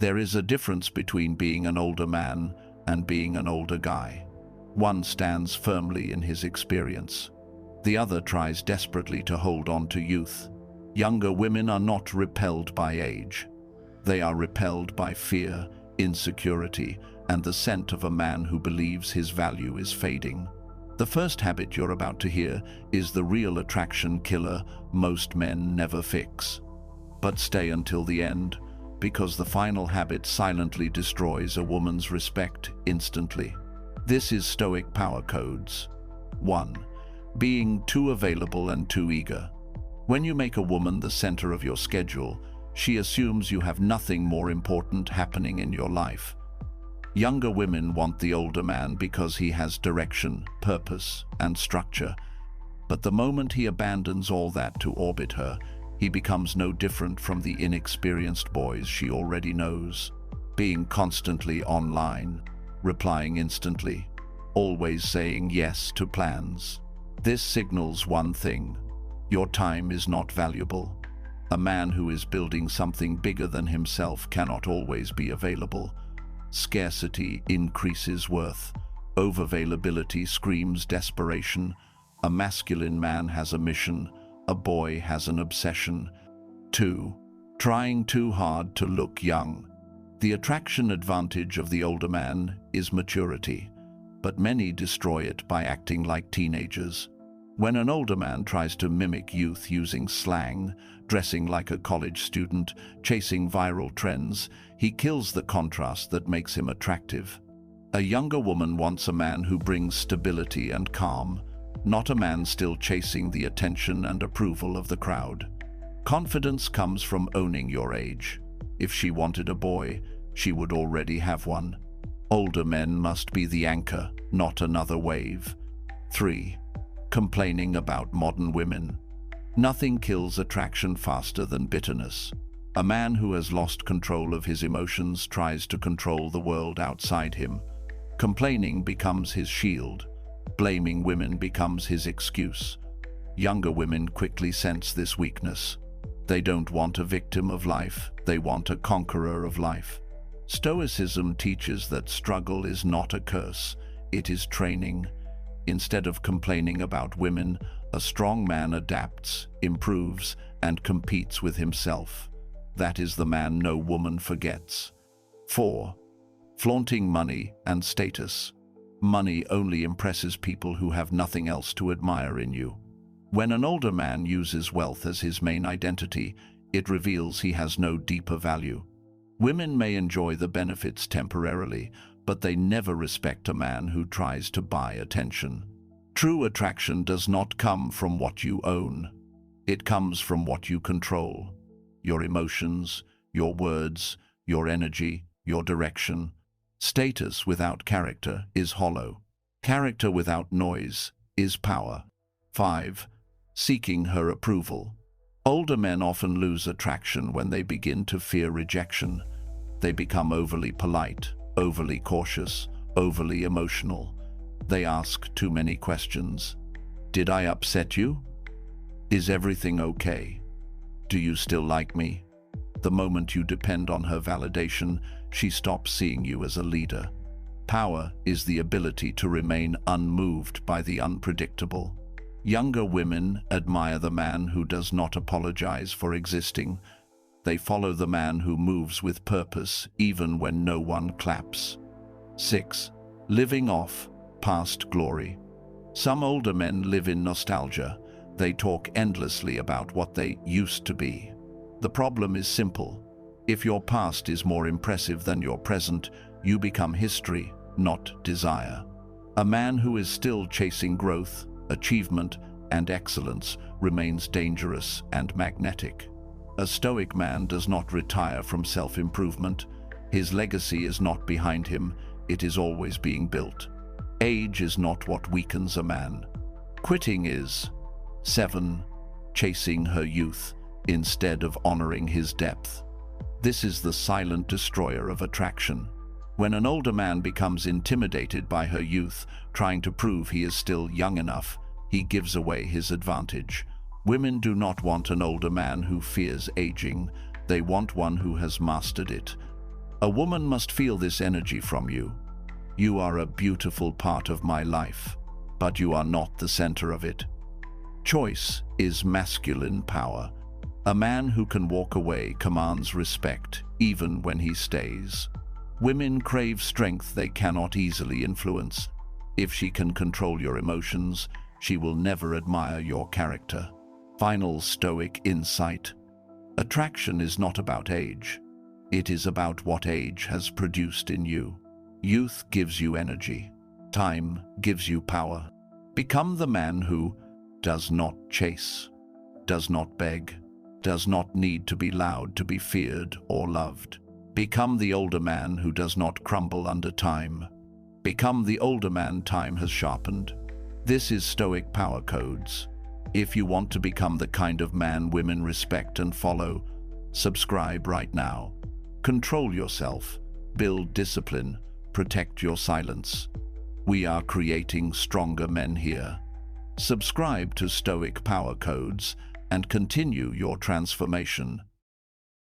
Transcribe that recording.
There is a difference between being an older man and being an older guy. One stands firmly in his experience. The other tries desperately to hold on to youth. Younger women are not repelled by age. They are repelled by fear, insecurity, and the scent of a man who believes his value is fading. The first habit you're about to hear is the real attraction killer most men never fix. But stay until the end, because the final habit silently destroys a woman's respect instantly. This is Stoic power codes. 1. Being too available and too eager. When you make a woman the center of your schedule, she assumes you have nothing more important happening in your life. Younger women want the older man because he has direction, purpose, and structure. But the moment he abandons all that to orbit her, he becomes no different from the inexperienced boys she already knows. Being constantly online, replying instantly, always saying yes to plans. This signals one thing: your time is not valuable. A man who is building something bigger than himself cannot always be available. Scarcity increases worth. Overavailability screams desperation. A masculine man has a mission. A boy has an obsession. 2. Trying too hard to look young. The attraction advantage of the older man is maturity, but many destroy it by acting like teenagers. When an older man tries to mimic youth using slang, dressing like a college student, chasing viral trends, he kills the contrast that makes him attractive. A younger woman wants a man who brings stability and calm, not a man still chasing the attention and approval of the crowd. Confidence comes from owning your age. If she wanted a boy, she would already have one. Older men must be the anchor, not another wave. 3. Complaining about modern women. Nothing kills attraction faster than bitterness. A man who has lost control of his emotions tries to control the world outside him. Complaining becomes his shield. Blaming women becomes his excuse. Younger women quickly sense this weakness. They don't want a victim of life, they want a conqueror of life. Stoicism teaches that struggle is not a curse, it is training. Instead of complaining about women, a strong man adapts, improves, and competes with himself. That is the man no woman forgets. 4. Flaunting money and status. Money only impresses people who have nothing else to admire in you. When an older man uses wealth as his main identity, it reveals he has no deeper value. Women may enjoy the benefits temporarily, but they never respect a man who tries to buy attention. True attraction does not come from what you own. It comes from what you control. Your emotions, your words, your energy, your direction. Status without character is hollow. Character without noise is power. 5. Seeking her approval. Older men often lose attraction when they begin to fear rejection. They become overly polite, overly cautious, overly emotional. They ask too many questions. Did I upset you? Is everything okay? Do you still like me? The moment you depend on her validation, she stops seeing you as a leader. Power is the ability to remain unmoved by the unpredictable. Younger women admire the man who does not apologize for existing. They follow the man who moves with purpose even when no one claps. 6. Living off past glory. Some older men live in nostalgia. They talk endlessly about what they used to be. The problem is simple. If your past is more impressive than your present, you become history, not desire. A man who is still chasing growth, achievement, and excellence remains dangerous and magnetic. A stoic man does not retire from self-improvement. His legacy is not behind him, it is always being built. Age is not what weakens a man. Quitting is. 7. Chasing her youth instead of honoring his depth. This is the silent destroyer of attraction. When an older man becomes intimidated by her youth, trying to prove he is still young enough, he gives away his advantage. Women do not want an older man who fears aging. They want one who has mastered it. A woman must feel this energy from you. You are a beautiful part of my life, but you are not the center of it. Choice is masculine power. A man who can walk away commands respect, even when he stays. Women crave strength they cannot easily influence. If she can control your emotions, she will never admire your character. Final Stoic insight. Attraction is not about age. It is about what age has produced in you. Youth gives you energy. Time gives you power. Become the man who does not chase, does not beg, does not need to be loud to be feared or loved. Become the older man who does not crumble under time. Become the older man time has sharpened. This is Stoic Power Codes. If you want to become the kind of man women respect and follow, subscribe right now. Control yourself, build discipline, protect your silence. We are creating stronger men here. Subscribe to Stoic Power Codes and continue your transformation.